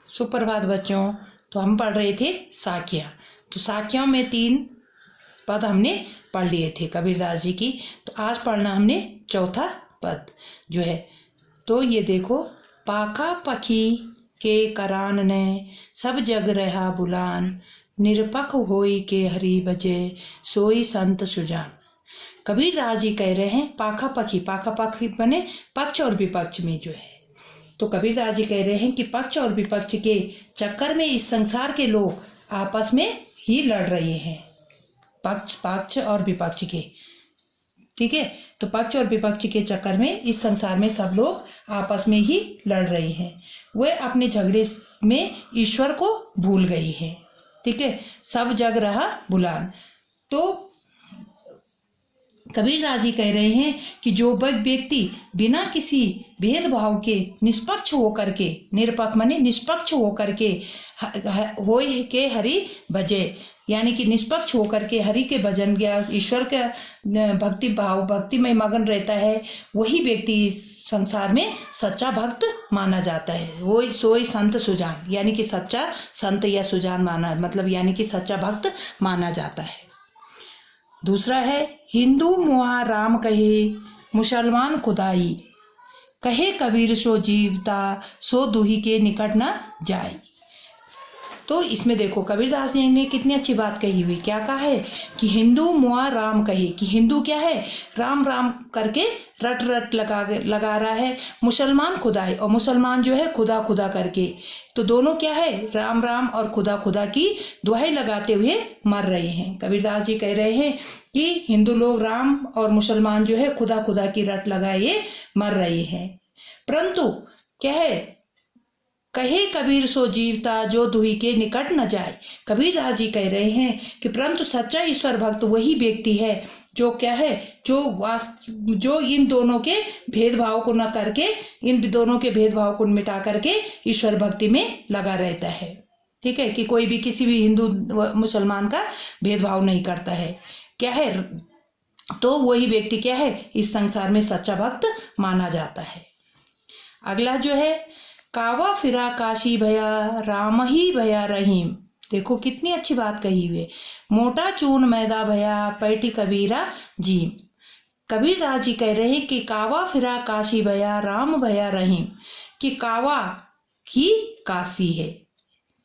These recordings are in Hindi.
सुप्रभात बच्चों। तो हम पढ़ रहे थे साखियाँ। तो साखियों में 3 पद हमने पढ़ लिए थे कबीरदास जी की। तो आज पढ़ना हमने चौथा पद जो है। तो ये देखो, पाखा पखी के करान ने सब जग रहा बुलान, निरपख होई के हरि बजे सोई संत सुजान। कबीरदास जी कह रहे हैं पाखा पखी बने पक्ष और विपक्ष में जो है। तो कबीरदास जी कह रहे हैं कि पक्ष और विपक्ष के चक्कर में इस संसार के लोग आपस में ही लड़ रहे हैं। पक्ष और विपक्ष के, ठीक है। तो पक्ष और विपक्ष के चक्कर में इस संसार में सब लोग आपस में ही लड़ रहे हैं। वे अपने झगड़े में ईश्वर को भूल गई है, ठीक है। सब जग रहा बुलान। तो कबीरदास जी कह रहे हैं कि जो व्यक्ति बिना किसी भेदभाव के निष्पक्ष होकर के, निरपक्ष माने निष्पक्ष होकर के होय के हरि भजे, यानी कि निष्पक्ष होकर के हरि के भजन या ईश्वर का भक्ति में मगन रहता है, वही व्यक्ति इस संसार में सच्चा भक्त माना जाता है। वो सोई संत सुजान, यानी कि सच्चा संत या सुजान माना, मतलब यानी कि सच्चा भक्त माना जाता है। दूसरा है, हिंदू मुआ राम कहे मुसलमान खुदाई, कहे कबीर सो जीवता सो दूही के निकट न जाए। तो इसमें देखो कबीरदास जी ने कितनी अच्छी बात कही हुई। क्या कहा है कि हिंदू मुआ राम कहे, कि हिंदू क्या है, राम राम करके रट लगा रहा है। मुसलमान खुदाई, और मुसलमान जो है खुदा खुदा करके। तो दोनों क्या है, राम राम और खुदा की दुहाई लगाते हुए मर रहे हैं। कबीरदास जी कह रहे हैं कि हिंदू लोग राम और मुसलमान जो है खुदा की रट लगाए मर रहे हैं। परंतु क्या है, कहे कबीर सो जीवता जो दुही के निकट न जाए। कबीरदास जी कह रहे हैं कि परंतु सच्चा ईश्वर भक्त वही व्यक्ति है जो क्या है, जो इन दोनों के भेदभाव को न करके, इन दोनों के भेदभाव को मिटा करके ईश्वर भक्ति में लगा रहता है, ठीक है। कि कोई भी किसी भी हिंदू मुसलमान का भेदभाव नहीं करता है, क्या है। तो वही व्यक्ति क्या है, इस संसार में सच्चा भक्त माना जाता है। अगला जो है, कावा फिरा काशी भया राम ही भया रहीम। देखो कितनी अच्छी बात कही हुई। मोटा चून मैदा भया पैटी कबीरा जीम। कबीरदास जी कह रहे हैं कि कावा फिरा काशी भया राम भया रहीम, कि कावा ही काशी है।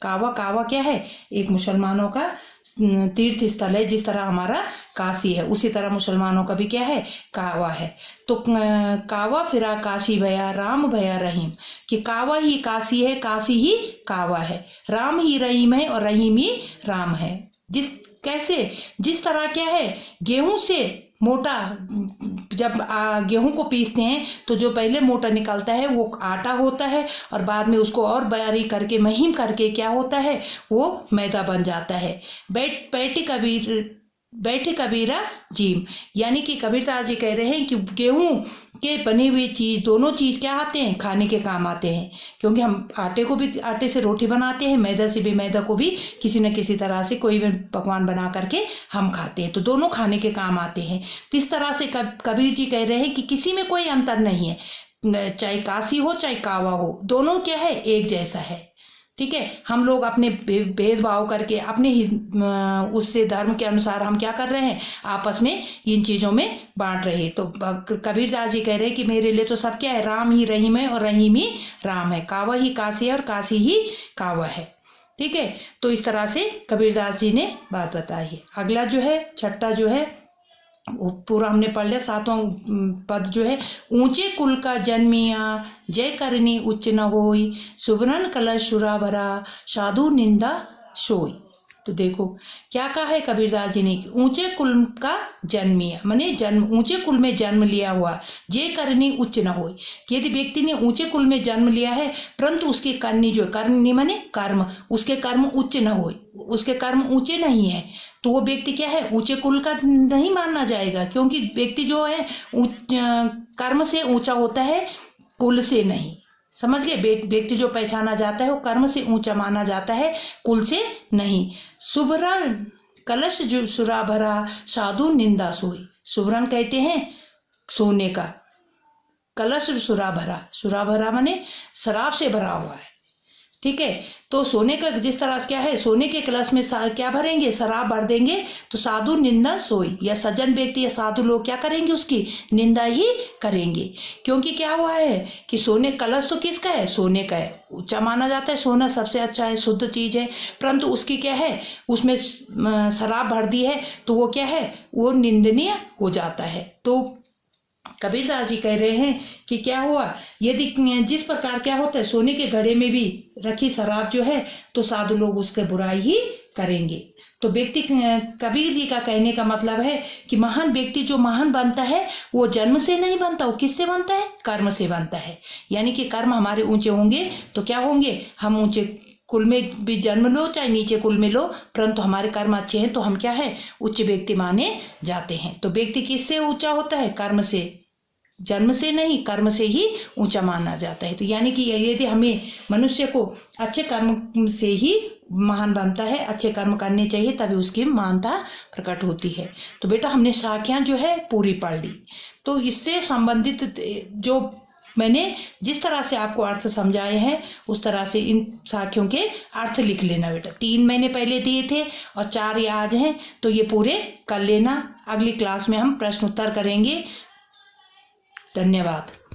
कावा क्या है, एक मुसलमानों का तीर्थ स्थल है। जिस तरह हमारा काशी है, उसी तरह मुसलमानों का भी क्या है, कावा है। तो कावा फिरा काशी भया राम भया रहीम, कि कावा ही काशी है, काशी ही कावा है, राम ही रहीम है और रहीम ही राम है। जिस तरह क्या है, गेहूं से मोटा, जब गेहूं को पीसते हैं तो जो पहले मोटा निकलता है वो आटा होता है, और बाद में उसको और बारीक करके महीन करके क्या होता है, वो मैदा बन जाता है। बैठे कबीरा जीम, यानी कि कबीरदास जी कह रहे हैं कि गेहूं के बनी हुई चीज, दोनों चीज क्या आते हैं, खाने के काम आते हैं। क्योंकि हम आटे से रोटी बनाते हैं, मैदा को भी किसी न किसी तरह से कोई भी पकवान बना करके हम खाते हैं। तो दोनों खाने के काम आते हैं। तो इस तरह से कबीर जी कह रहे हैं कि किसी में कोई अंतर नहीं है, चाहे काशी हो चाहे कावा हो, दोनों क्या है, एक जैसा है, ठीक है। हम लोग अपने भेदभाव करके अपने उससे धर्म के अनुसार हम क्या कर रहे हैं, आपस में इन चीजों में बांट रहे हैं। तो कबीरदास जी कह रहे हैं कि मेरे लिए तो सब क्या है, राम ही रहीम है और रहीम ही राम है, कावा ही काशी है और काशी ही कावा है, ठीक है। तो इस तरह से कबीरदास जी ने बात बताई है। अगला जो है, छठा जो है, वो पूरा हमने पढ़ लिया। 7वां पद जो है, ऊंचे कुल का जन्मिया जय करनी उच्च न होई, सुवर्ण कलश सुरा भरा साधु निंदा सोई। तो देखो क्या कहा है कबीरदास जी ने, ऊंचे कुल का जन्मिया माने ऊंचे कुल में जन्म लिया हुआ, जय करनी उच्च न होई। यदि व्यक्ति ने ऊंचे कुल में जन्म लिया है परंतु उसकी करनी जो करनी माने कर्म, उसके कर्म उच्च न होई, उसके कर्म ऊंचे नहीं है, तो वो व्यक्ति क्या है, ऊंचे कुल का नहीं माना जाएगा। क्योंकि व्यक्ति जो है कर्म से ऊंचा होता है, कुल से नहीं। समझ गए, व्यक्ति जो पहचाना जाता है वो कर्म से ऊंचा माना जाता है, कुल से नहीं। सुभरण कलश जो सुरा भरा साधु निंदा सोई। सुभरण कहते हैं सोने का, कलश सुरा भरा माने शराब से भरा हुआ है, ठीक है। तो सोने का जिस तरह से क्या है, सोने के कलश में क्या भरेंगे, शराब भर देंगे तो साधु निंदा सोई, या सज्जन व्यक्ति या साधु लोग क्या करेंगे, उसकी निंदा ही करेंगे। क्योंकि क्या हुआ है कि सोने कलश तो किसका है, सोने का है, ऊंचा माना जाता है, सोना सबसे अच्छा है, शुद्ध चीज है, परंतु उसकी क्या है, उसमें शराब भर दी है तो वो क्या है, वो निंदनीय हो जाता है। तो कबीरदास जी कह रहे हैं कि क्या हुआ, यदि जिस प्रकार क्या होता है, सोने के घड़े में भी रखी शराब जो है तो साधु लोग उसके बुराई ही करेंगे। तो व्यक्ति, कबीर जी का कहने का मतलब है कि महान व्यक्ति जो महान बनता है वो जन्म से नहीं बनता, वो किससे बनता है, कर्म से बनता है। यानी कि कर्म हमारे ऊंचे होंगे तो क्या होंगे, हम ऊंचे कुल में भी जन्म लो चाहे नीचे कुल में लो, परंतु हमारे कर्म अच्छे हैं तो हम क्या है, उच्च व्यक्ति माने जाते हैं। तो व्यक्ति किससे ऊंचा होता है, कर्म से, जन्म से नहीं, कर्म से ही ऊंचा माना जाता है। तो यानी कि यदि हमें मनुष्य को अच्छे कर्म से ही महान बनता है, अच्छे कर्म करने चाहिए, तभी उसकी महानता प्रकट होती है। तो बेटा हमने शाखियां जो है पूरी पढ़ ली। तो इससे संबंधित जो मैंने जिस तरह से आपको अर्थ समझाए हैं उस तरह से इन शाखियों के अर्थ लिख लेना बेटा। 3 मैंने पहले दिए थे और 4 ये आज हैं, तो ये पूरे कर लेना। अगली क्लास में हम प्रश्न उत्तर करेंगे। धन्यवाद।